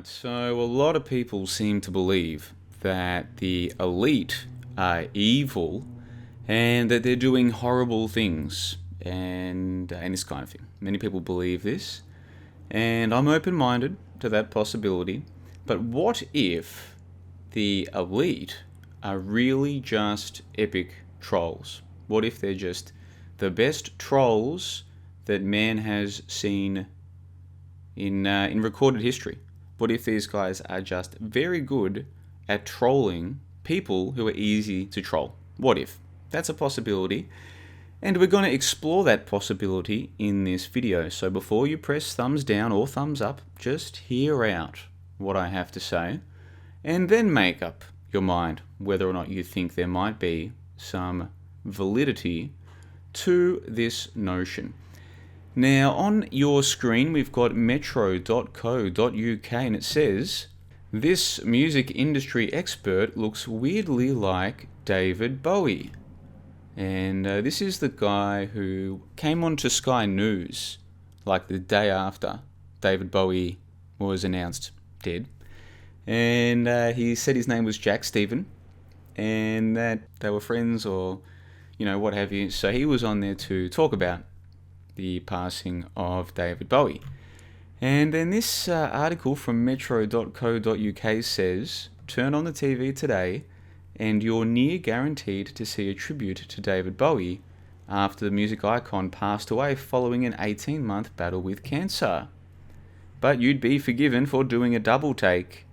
Right, so a lot of people seem to believe that the elite are evil and that they're doing horrible things and this kind of thing. Many people believe this, and I'm open-minded to that possibility. But what if the elite are really just epic trolls? What if they're just the best trolls that man has seen in recorded history? What if these guys are just very good at trolling people who are easy to troll? What if? That's a possibility. And we're going to explore that possibility in this video. So before you press thumbs down or thumbs up, just hear out what I have to say and then make up your mind whether or not you think there might be some validity to this notion. Now, on your screen, we've got metro.co.uk, and it says, "This music industry expert looks weirdly like David Bowie." And this is the guy who came on to Sky News like the day after David Bowie was announced dead. And he said his name was Jack Stephen and that they were friends or, what have you. So he was on there to talk about the passing of David Bowie. And then this article from metro.co.uk says, "Turn on the TV today and you're near guaranteed to see a tribute to David Bowie after the music icon passed away following an 18-month battle with cancer. But you'd be forgiven for doing a double take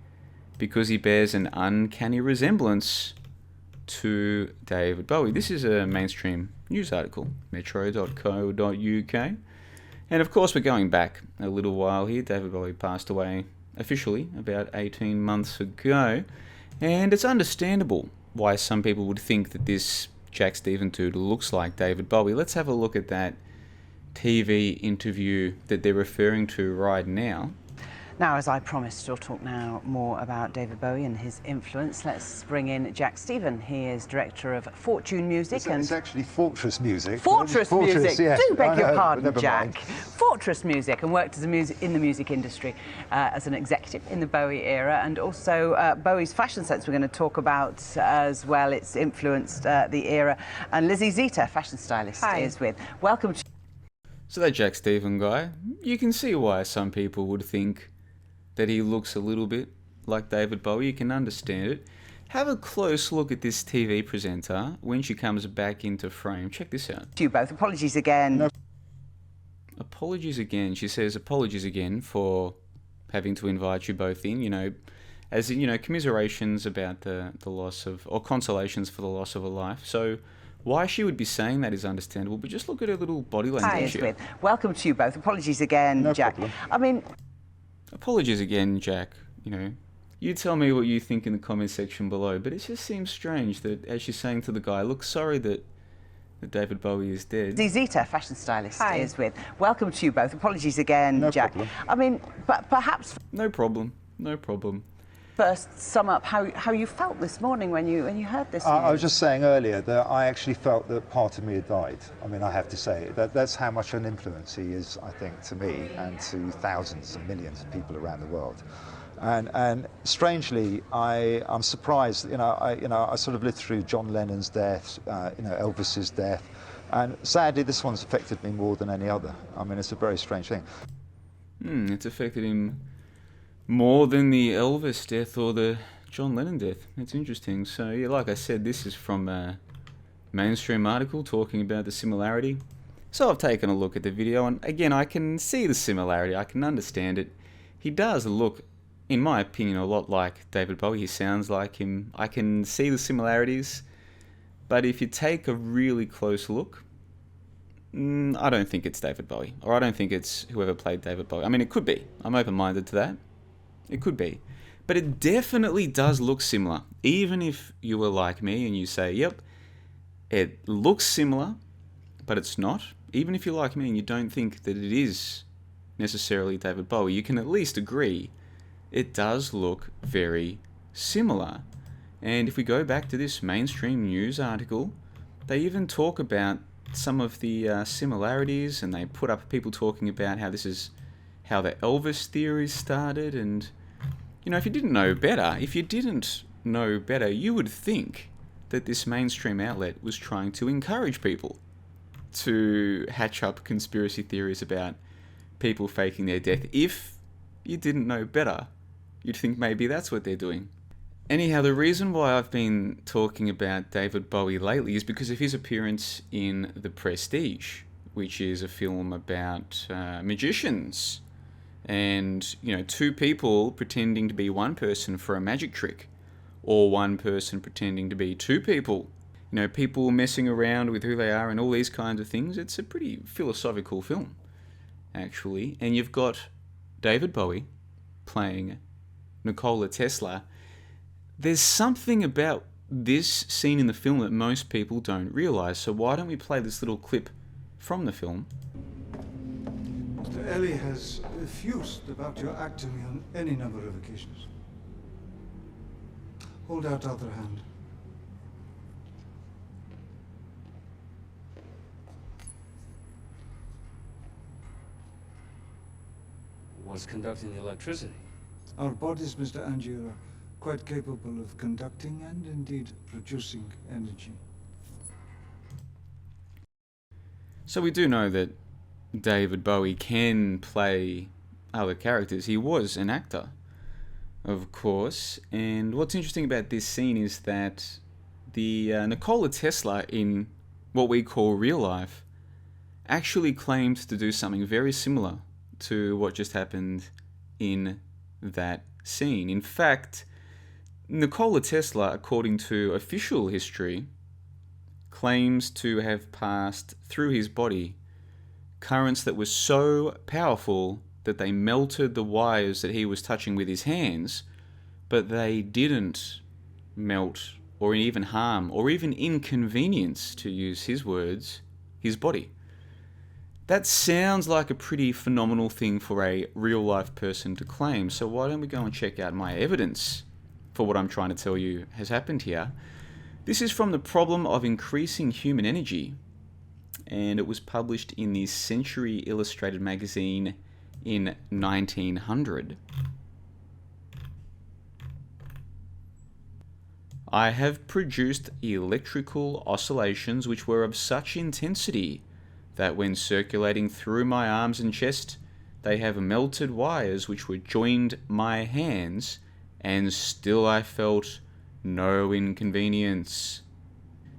because he bears an uncanny resemblance to David Bowie." This is a mainstream news article, metro.co.uk. And of course, we're going back a little while here. David Bowie passed away officially about 18 months ago. And it's understandable why some people would think that this Jack Stephen dude looks like David Bowie. Let's have a look at that TV interview that they're referring to right now. Now, as I promised, we'll talk now more about David Bowie and his influence. Let's bring in Jack Stephen. He is director of Fortune Music. It's actually Fortress Music. Fortress Music. Yes. Do beg your pardon, Jack. Mind. Fortress Music, and worked as in the music industry as an executive in the Bowie era, and also Bowie's fashion sense we're going to talk about as well. It's influenced the era. And Lizzie Zeta, fashion stylist, is with. Welcome. So that Jack Stephen guy, you can see why some people would think that he looks a little bit like David Bowie. You can understand it. Have a close look at this TV presenter when she comes back into frame. Check this out. To you both. Apologies again. No. Apologies again. She says apologies again for having to invite you both in, as commiserations about the loss of, or consolations for the loss of a life. So why she would be saying that is understandable, but just look at her little body language here. Welcome to you both. Apologies again, No Jack. problem. Apologies again, Jack. You tell me what you think in the comment section below, but it just seems strange that as she's saying to the guy, look, sorry that David Bowie is dead. Zeta, fashion stylist, is with. Welcome to you both. Apologies again, No Jack. problem. But perhaps No problem. No problem. first sum up how you felt this morning when you heard this news. I was just saying earlier that I actually felt that part of me had died. I have to say that's how much an influence he is, I think, to me and to thousands and millions of people around the world. And strangely, I'm surprised. I sort of lived through John Lennon's death, Elvis's death, and sadly, this one's affected me more than any other. It's a very strange thing. It's affected him more than the Elvis death or the John Lennon death. It's interesting. So yeah, like I said, this is from a mainstream article talking about the similarity. So I've taken a look at the video, and again, I can see the similarity. I can understand it. He does look, in my opinion, a lot like David Bowie. He sounds like him. I can see the similarities. But if you take a really close look, I don't think it's David Bowie. Or I don't think it's whoever played David Bowie. It could be. I'm open-minded to that. It could be. But it definitely does look similar. Even if you were like me and you say, yep, it looks similar, but it's not. Even if you're like me and you don't think that it is necessarily David Bowie, you can at least agree it does look very similar. And if we go back to this mainstream news article, they even talk about some of the similarities, and they put up people talking about how this is how the Elvis theory started, and You know, if you didn't know better, you would think that this mainstream outlet was trying to encourage people to hatch up conspiracy theories about people faking their death. If you didn't know better, you'd think maybe that's what they're doing. Anyhow, the reason why I've been talking about David Bowie lately is because of his appearance in The Prestige, which is a film about magicians and, you know, two people pretending to be one person for a magic trick, or one person pretending to be two people. You know, people messing around with who they are and all these kinds of things. It's a pretty philosophical film, actually. And you've got David Bowie playing Nikola Tesla. There's something about this scene in the film that most people don't realise. So why don't we play this little clip from the film? Mr. Ellie has effused about your act to me on any number of occasions. Hold out other hand. What's conducting the electricity? Our bodies, Mr. Angier, are quite capable of conducting and indeed producing energy. So we do know that David Bowie can play other characters. He was an actor, of course. And what's interesting about this scene is that the Nikola Tesla in what we call real life actually claimed to do something very similar to what just happened in that scene. In fact, Nikola Tesla, according to official history, claims to have passed through his body currents that were so powerful that they melted the wires that he was touching with his hands, but they didn't melt or even harm or even inconvenience, to use his words, his body. That sounds like a pretty phenomenal thing for a real-life person to claim, so why don't we go and check out my evidence for what I'm trying to tell you has happened here. This is from The Problem of Increasing Human Energy, and it was published in the Century Illustrated magazine in 1900. I have produced electrical oscillations which were of such intensity that when circulating through my arms and chest, they have melted wires which were joined my hands, and still I felt no inconvenience.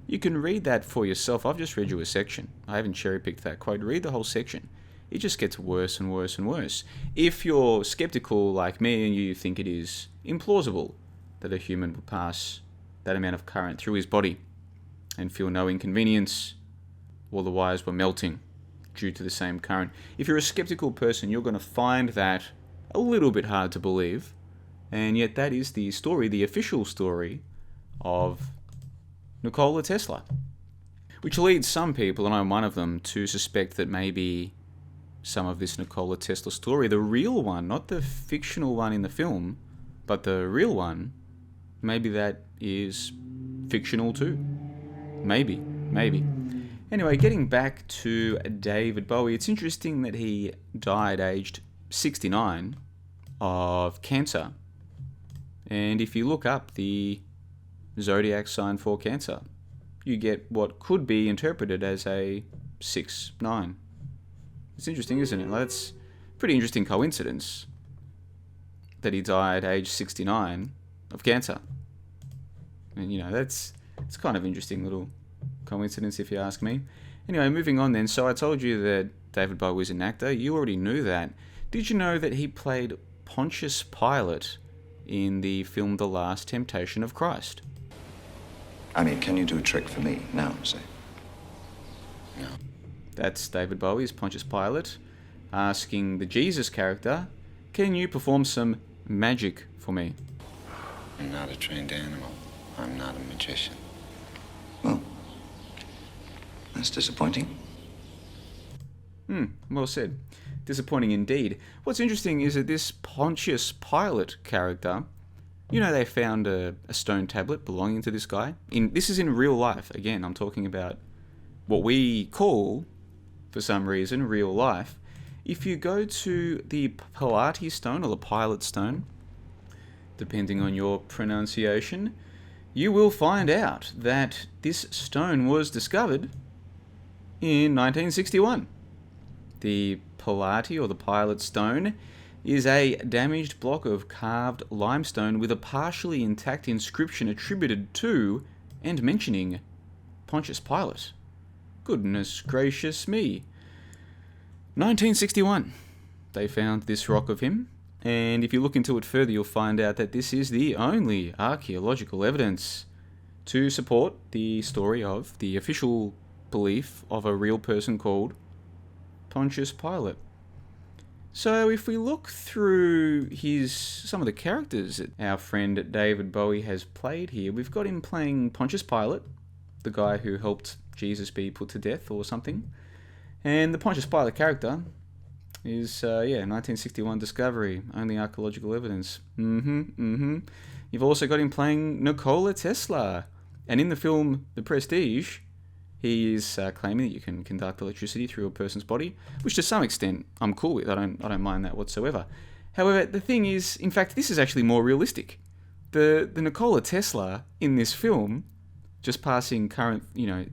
You can read that for yourself. I've just read you a section. I haven't cherry-picked that quote. Read the whole section. It just gets worse and worse and worse. If you're skeptical like me and you think it is implausible that a human would pass that amount of current through his body and feel no inconvenience while the wires were melting due to the same current. If you're a skeptical person, you're going to find that a little bit hard to believe, and yet that is the story, the official story of Nikola Tesla, which leads some people, and I'm one of them, to suspect that maybe some of this Nikola Tesla story, the real one, not the fictional one in the film, but the real one, maybe that is fictional too. Maybe. Anyway, getting back to David Bowie, it's interesting that he died aged 69 of cancer. And if you look up the zodiac sign for Cancer, you get what could be interpreted as a 6-9. It's interesting, isn't it? That's a pretty interesting coincidence that he died age 69 of cancer. And, you know, it's kind of interesting little coincidence if you ask me. Anyway, moving on then. So I told you that David Bowie was an actor. You already knew that. Did you know that he played Pontius Pilate in the film The Last Temptation of Christ? I mean, can you do a trick for me now, say? No. That's David Bowie as Pontius Pilate asking the Jesus character, can you perform some magic for me? I'm not a trained animal. I'm not a magician. Well, that's disappointing. Well said. Disappointing indeed. What's interesting is that this Pontius Pilate character, you know, they found a stone tablet belonging to this guy. This is in real life. Again, I'm talking about what we call, for some reason, real life. If you go to the Pilate stone, or the Pilate stone, depending on your pronunciation, you will find out that this stone was discovered in 1961. The Pilate, or the Pilate Stone, is a damaged block of carved limestone with a partially intact inscription attributed to and mentioning Pontius Pilate. Goodness gracious me. 1961. They found this rock of him, and if you look into it further, you'll find out that this is the only archaeological evidence to support the story of the official belief of a real person called Pontius Pilate. So if we look through some of the characters that our friend David Bowie has played here, we've got him playing Pontius Pilate, the guy who helped Jesus be put to death or something. And the Pontius Pilate character is, 1961 discovery, only archaeological evidence. You've also got him playing Nikola Tesla. And in the film The Prestige, he is claiming that you can conduct electricity through a person's body, which to some extent I'm cool with. I don't mind that whatsoever. However, the thing is, in fact, this is actually more realistic. The Nikola Tesla in this film, just passing current,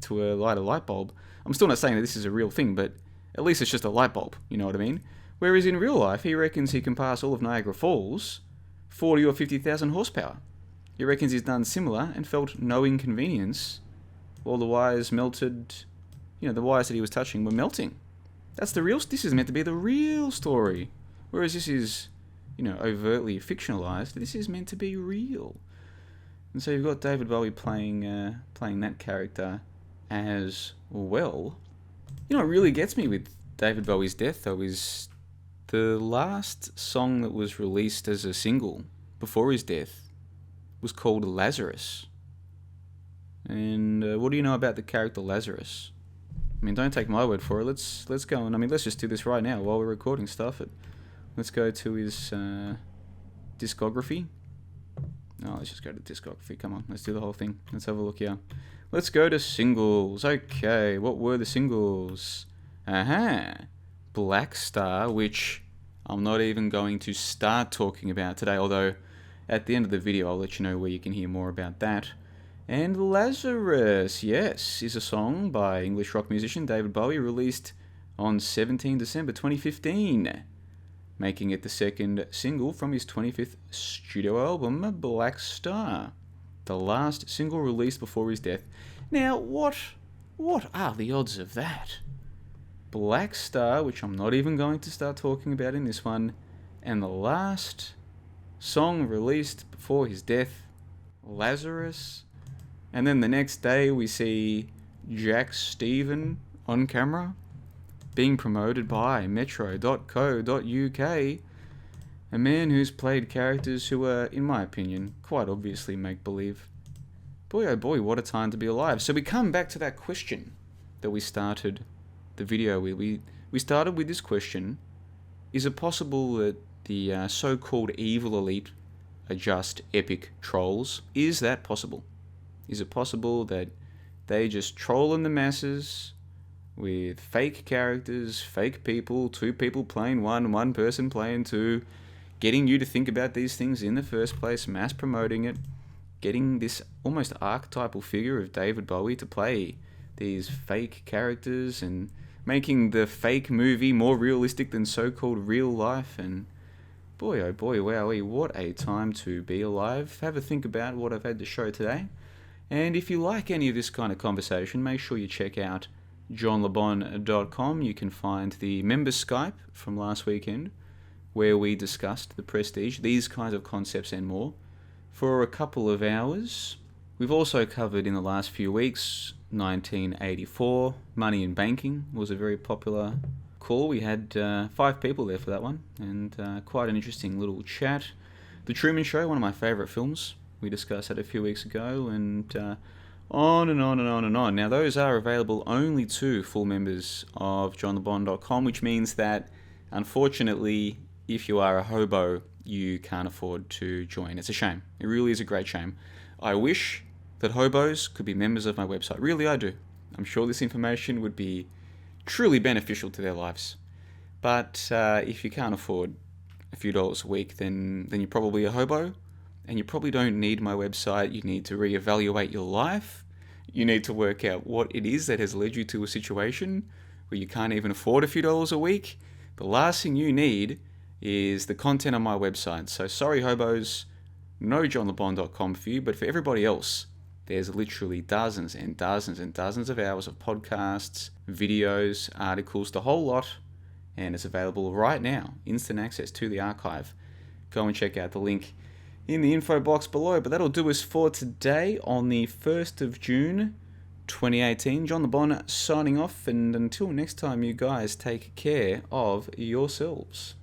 to a light bulb. I'm still not saying that this is a real thing, but at least it's just a light bulb, you know what I mean? Whereas in real life, he reckons he can pass all of Niagara Falls, 40 or 50,000 horsepower. He reckons he's done similar and felt no inconvenience. All the wires melted, the wires that he was touching were melting. This is meant to be the real story. Whereas this is, overtly fictionalized. This is meant to be real. And so you've got David Bowie playing that character as well. What really gets me with David Bowie's death, though, is the last song that was released as a single before his death was called Lazarus. And what do you know about the character Lazarus? Don't take my word for it. Let's go and let's just do this right now while we're recording stuff. Let's go to his discography. No, let's just go to discography. Come on, let's do the whole thing. Let's have a look here. Let's go to singles. Okay, what were the singles? Black Star, which I'm not even going to start talking about today, although at the end of the video I'll let you know where you can hear more about that. And Lazarus, yes, is a song by English rock musician David Bowie, released on 17 December 2015, making it the second single from his 25th studio album, Black Star, the last single released before his death. Now, what are the odds of that? Black Star, which I'm not even going to start talking about in this one, and the last song released before his death, Lazarus. And then the next day we see Jack Stephen on camera being promoted by metro.co.uk, a man who's played characters who are, in my opinion, quite obviously make-believe. Boy oh boy, what a time to be alive. So we come back to that question that we started the video with. We started with this question: is it possible that the so-called evil elite are just epic trolls? Is that possible? Is it possible that they just troll in the masses with fake characters, fake people, two people playing one person playing two, getting you to think about these things in the first place, mass promoting it, getting this almost archetypal figure of David Bowie to play these fake characters and making the fake movie more realistic than so-called real life? And boy oh boy, wowee, what a time to be alive. Have a think about what I've had to show today. And if you like any of this kind of conversation, make sure you check out johnlebon.com. You can find the members Skype from last weekend, where we discussed The Prestige, these kinds of concepts and more, for a couple of hours. We've also covered in the last few weeks 1984. Money in Banking was a very popular call. We had 5 people there for that one, and quite an interesting little chat. The Truman Show, one of my favourite films. We discussed that a few weeks ago, and on and on and on and on. Now, those are available only to full members of johnlebon.com, which means that, unfortunately, if you are a hobo, you can't afford to join. It's a shame. It really is a great shame. I wish that hobos could be members of my website. Really, I do. I'm sure this information would be truly beneficial to their lives. But if you can't afford a few dollars a week, then you're probably a hobo, and you probably don't need my website. You need to reevaluate your life. You need to work out what it is that has led you to a situation where you can't even afford a few dollars a week. The last thing you need is the content on my website. So sorry, hobos, no johnlebon.com for you, but for everybody else, there's literally dozens and dozens and dozens of hours of podcasts, videos, articles, the whole lot, and it's available right now, instant access to the archive. Go and check out the link in the info box below. But that'll do us for today on the 1st of June 2018. John LeBon signing off, and until next time, you guys take care of yourselves.